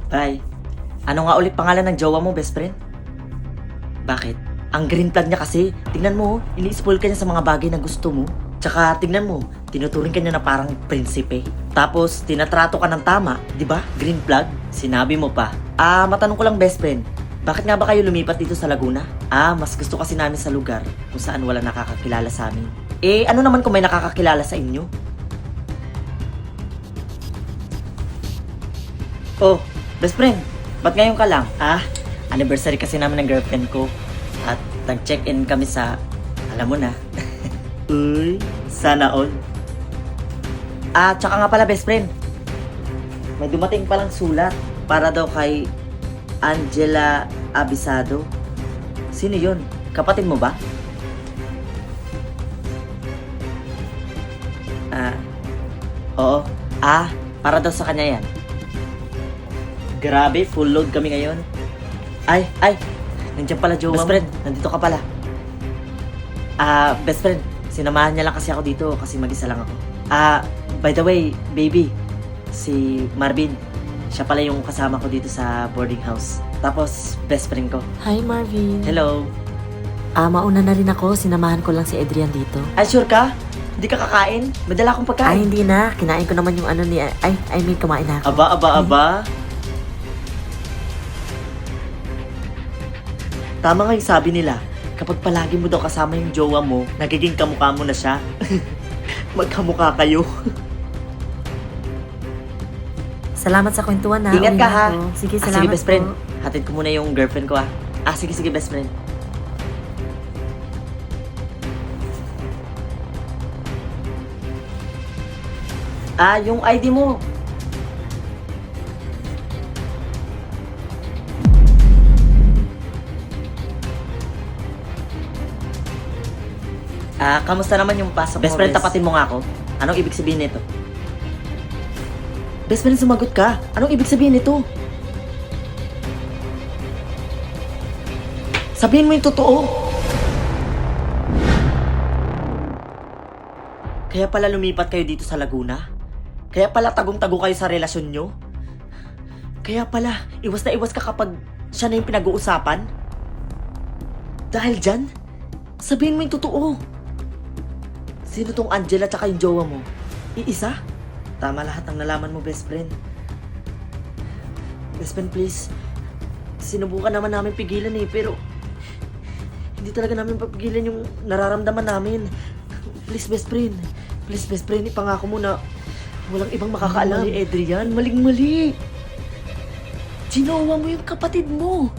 Bye. Ano nga ulit pangalan ng jowa mo, best friend? Bakit? Ang green flag niya kasi, tingnan mo, ini-spoil ka niya sa mga bagay na gusto mo. Tsaka tingnan mo, tinuturing ka niya na parang prinsipe. Tapos, tinatrato ka ng tama, di ba? Green flag? Sinabi mo pa. Matanong ko lang, best friend. Bakit nga ba kayo lumipat dito sa Laguna? Mas gusto kasi namin sa lugar kung saan wala nakakakilala sa amin. Ano naman kung may nakakakilala sa inyo? Oh, best friend, ba't ngayon ka lang? Anniversary kasi namin ng girlfriend ko. At nag-check-in kami sa, alam mo na. Uy, sana all. Tsaka nga pala best friend. May dumating palang sulat para daw kay Angela Abisado. Sino yun? Kapatid mo ba? Oo. Para daw sa kanya yan. Grabe, full load kami ngayon. Ay, nandiyan pala jowa mo. Best friend, nandito ka pala. Best friend, sinamahan niya lang kasi ako dito kasi mag-isa lang ako. By the way, baby, si Marvin, siya pala yung kasama ko dito sa boarding house. Tapos, best friend ko. Hi, Marvin. Hello. Mauna na rin ako. Sinamahan ko lang si Adrian dito. Sure ka? Hindi ka kakain? May dala akong pagkain. Hindi na. Kinain ko naman yung ano ni... I mean, kumain na ako. Aba. Tama nga yung sabi nila, kapag palagi mo daw kasama yung jowa mo, nagiging kamukha mo na siya. Magkamukha kayo. Salamat sa kwentuhan na. Ingat Uwi ka na ha. ako. Sige, salamat Sige best friend. po. Hatid ko muna yung girlfriend ko sige best friend. Yung ID mo. Kamusta naman yung pasok mo, best friend? Tapatin mo nga ako. Anong ibig sabihin nito? Best friend, sumagot ka. Anong ibig sabihin nito? Sabihin mo yung totoo. Kaya pala lumipat kayo dito sa Laguna? Kaya pala tagong-tago kayo sa relasyon nyo? Kaya pala, iwas na iwas ka kapag siya na yung pinag-uusapan? Dahil dyan, sabihin mo yung totoo. Sino tong Angela tsaka yung jowa mo? Iisa? Tama lahat ng nalaman mo, best friend. Best friend, please. Sinubukan naman namin pigilan pero hindi talaga namin papigilan yung nararamdaman namin. Please, best friend. Please, best friend, ipangako mo na walang ibang makakaalam. Mali, Adrian. Maling-mali. Ginawa mo yung kapatid mo.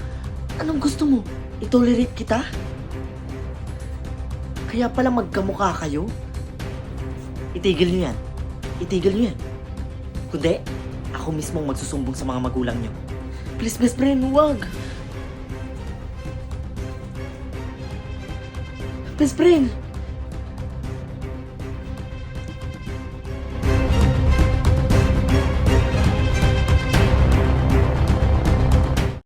Anong gusto mo? I-tolerate kita? Kaya pala magkamukha kayo? Itigil nyo yan. Itigil nyo yan. Kundi, ako mismong magsusumbong sa mga magulang nyo. Please, best friend, huwag. Best friend!